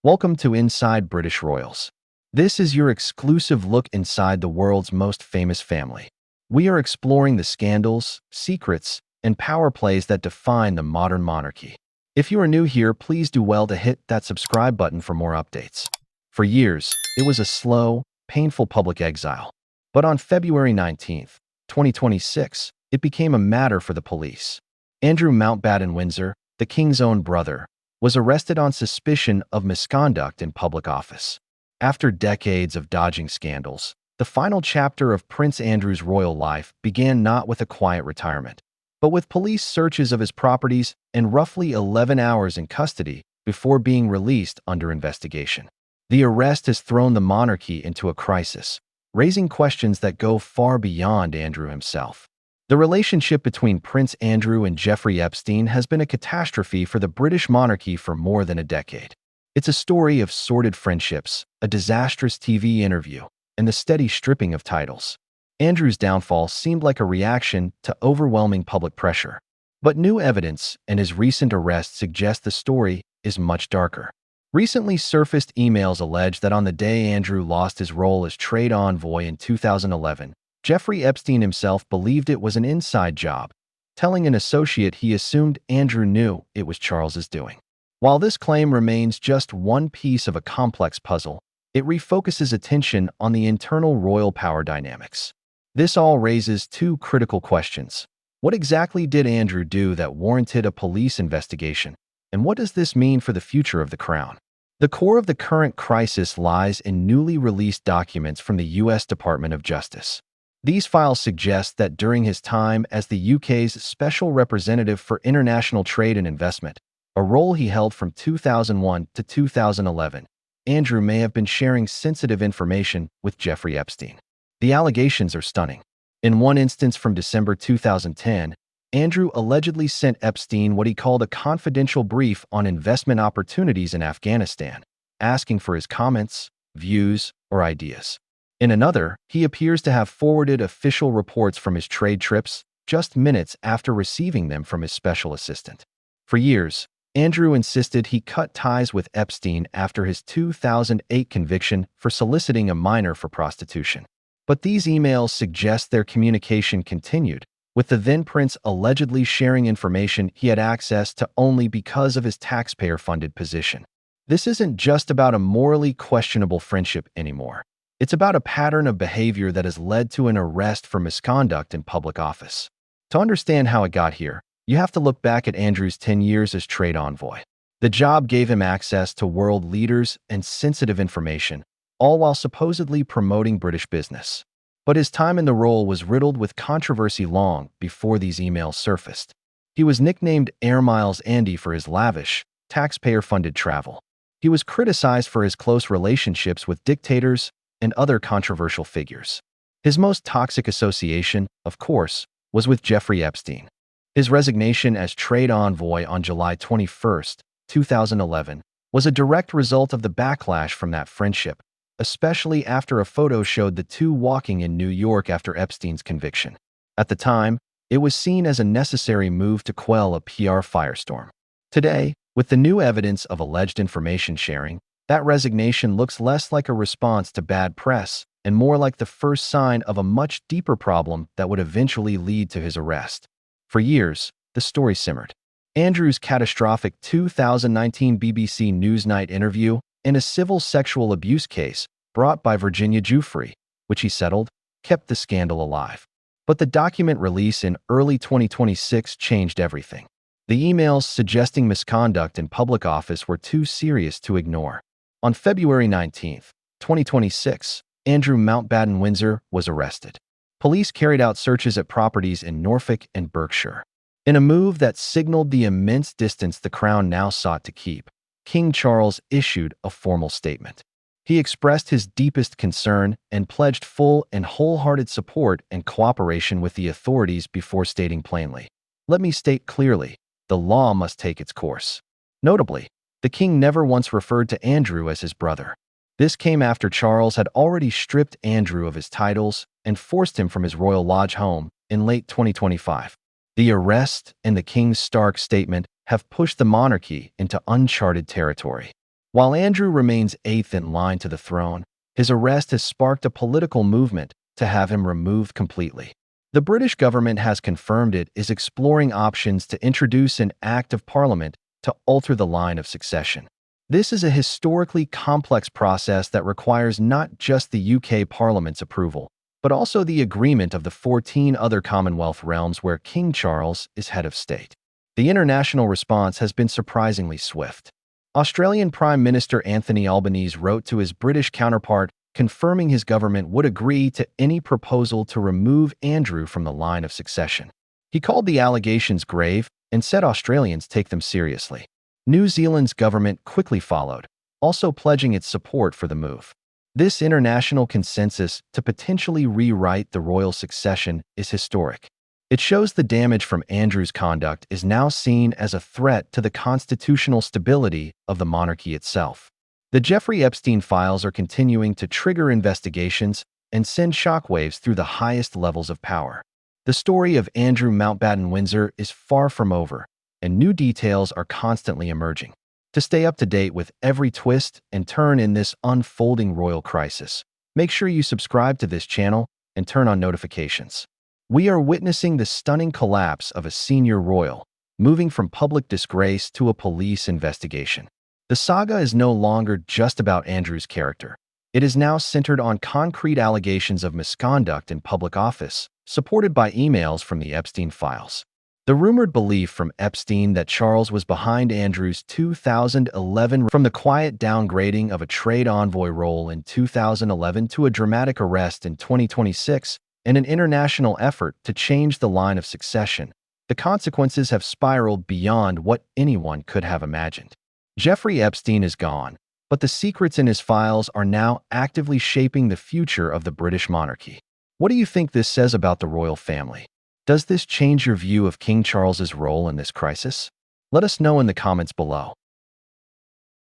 Welcome to Inside British Royals. This is your exclusive look inside the world's most famous family. We are exploring the scandals, secrets, and power plays that define the modern monarchy. If you are new here, please do well to hit that subscribe button for more updates. For years, it was a slow, painful public exile. But on February 19th, 2026, it became a matter for the police. Andrew Mountbatten-Windsor, the king's own brother, was arrested on suspicion of misconduct in public office. After decades of dodging scandals, the final chapter of Prince Andrew's royal life began not with a quiet retirement, but with police searches of his properties and roughly 11 hours in custody before being released under investigation. The arrest has thrown the monarchy into a crisis, raising questions that go far beyond Andrew himself. The relationship between Prince Andrew and Jeffrey Epstein has been a catastrophe for the British monarchy for more than a decade. It's a story of sordid friendships, a disastrous TV interview, and the steady stripping of titles. Andrew's downfall seemed like a reaction to overwhelming public pressure. But new evidence and his recent arrest suggest the story is much darker. Recently surfaced emails allege that on the day Andrew lost his role as trade envoy in 2011, Jeffrey Epstein himself believed it was an inside job, telling an associate he assumed Andrew knew it was Charles's doing. While this claim remains just one piece of a complex puzzle, it refocuses attention on the internal royal power dynamics. This all raises two critical questions. What exactly did Andrew do that warranted a police investigation? And what does this mean for the future of the crown? The core of the current crisis lies in newly released documents from the U.S. Department of Justice. These files suggest that during his time as the UK's Special Representative for International Trade and Investment, a role he held from 2001 to 2011, Andrew may have been sharing sensitive information with Jeffrey Epstein. The allegations are stunning. In one instance from December 2010, Andrew allegedly sent Epstein what he called a confidential brief on investment opportunities in Afghanistan, asking for his comments, views, or ideas. In another, he appears to have forwarded official reports from his trade trips just minutes after receiving them from his special assistant. For years, Andrew insisted he cut ties with Epstein after his 2008 conviction for soliciting a minor for prostitution. But these emails suggest their communication continued, with the then-prince allegedly sharing information he had access to only because of his taxpayer-funded position. This isn't just about a morally questionable friendship anymore. It's about a pattern of behavior that has led to an arrest for misconduct in public office. To understand how it got here, you have to look back at Andrew's 10 years as trade envoy. The job gave him access to world leaders and sensitive information, all while supposedly promoting British business. But his time in the role was riddled with controversy long before these emails surfaced. He was nicknamed Air Miles Andy for his lavish, taxpayer-funded travel. He was criticized for his close relationships with dictators and other controversial figures. His most toxic association, of course, was with Jeffrey Epstein. His resignation as trade envoy on July 21, 2011, was a direct result of the backlash from that friendship, especially after a photo showed the two walking in New York after Epstein's conviction. At the time, it was seen as a necessary move to quell a PR firestorm. Today, with the new evidence of alleged information sharing, that resignation looks less like a response to bad press and more like the first sign of a much deeper problem that would eventually lead to his arrest. For years, the story simmered. Andrew's catastrophic 2019 BBC Newsnight interview and a civil sexual abuse case brought by Virginia Giuffre, which he settled, kept the scandal alive. But the document release in early 2026 changed everything. The emails suggesting misconduct in public office were too serious to ignore. On February 19, 2026, Andrew Mountbatten-Windsor was arrested. Police carried out searches at properties in Norfolk and Berkshire. In a move that signaled the immense distance the crown now sought to keep, King Charles issued a formal statement. He expressed his deepest concern and pledged full and wholehearted support and cooperation with the authorities before stating plainly, "Let me state clearly, the law must take its course." Notably, The king never once referred to Andrew as his brother. This came after Charles had already stripped Andrew of his titles and forced him from his royal lodge home in late 2025. The arrest and the king's stark statement have pushed the monarchy into uncharted territory. While Andrew remains eighth in line to the throne, his arrest has sparked a political movement to have him removed completely. The British government has confirmed it is exploring options to introduce an act of parliament to alter the line of succession. This is a historically complex process that requires not just the UK Parliament's approval, but also the agreement of the 14 other Commonwealth realms where King Charles is head of state. The international response has been surprisingly swift. Australian Prime Minister Anthony Albanese wrote to his British counterpart confirming his government would agree to any proposal to remove Andrew from the line of succession. He called the allegations grave and said Australians take them seriously. New Zealand's government quickly followed, also pledging its support for the move. This international consensus to potentially rewrite the royal succession is historic. It shows the damage from Andrew's conduct is now seen as a threat to the constitutional stability of the monarchy itself. The Jeffrey Epstein files are continuing to trigger investigations and send shockwaves through the highest levels of power. The story of Andrew Mountbatten-Windsor is far from over, and new details are constantly emerging. To stay up to date with every twist and turn in this unfolding royal crisis, make sure you subscribe to this channel and turn on notifications. We are witnessing the stunning collapse of a senior royal, moving from public disgrace to a police investigation. The saga is no longer just about Andrew's character. It is now centered on concrete allegations of misconduct in public office, supported by emails from the Epstein files. The rumored belief from Epstein that Charles was behind Andrew's 2011 from the quiet downgrading of a trade envoy role in 2011 to a dramatic arrest in 2026 and an international effort to change the line of succession. The consequences have spiraled beyond what anyone could have imagined. Jeffrey Epstein is gone, but the secrets in his files are now actively shaping the future of the British monarchy. What do you think this says about the royal family? Does this change your view of King Charles's role in this crisis? Let us know in the comments below.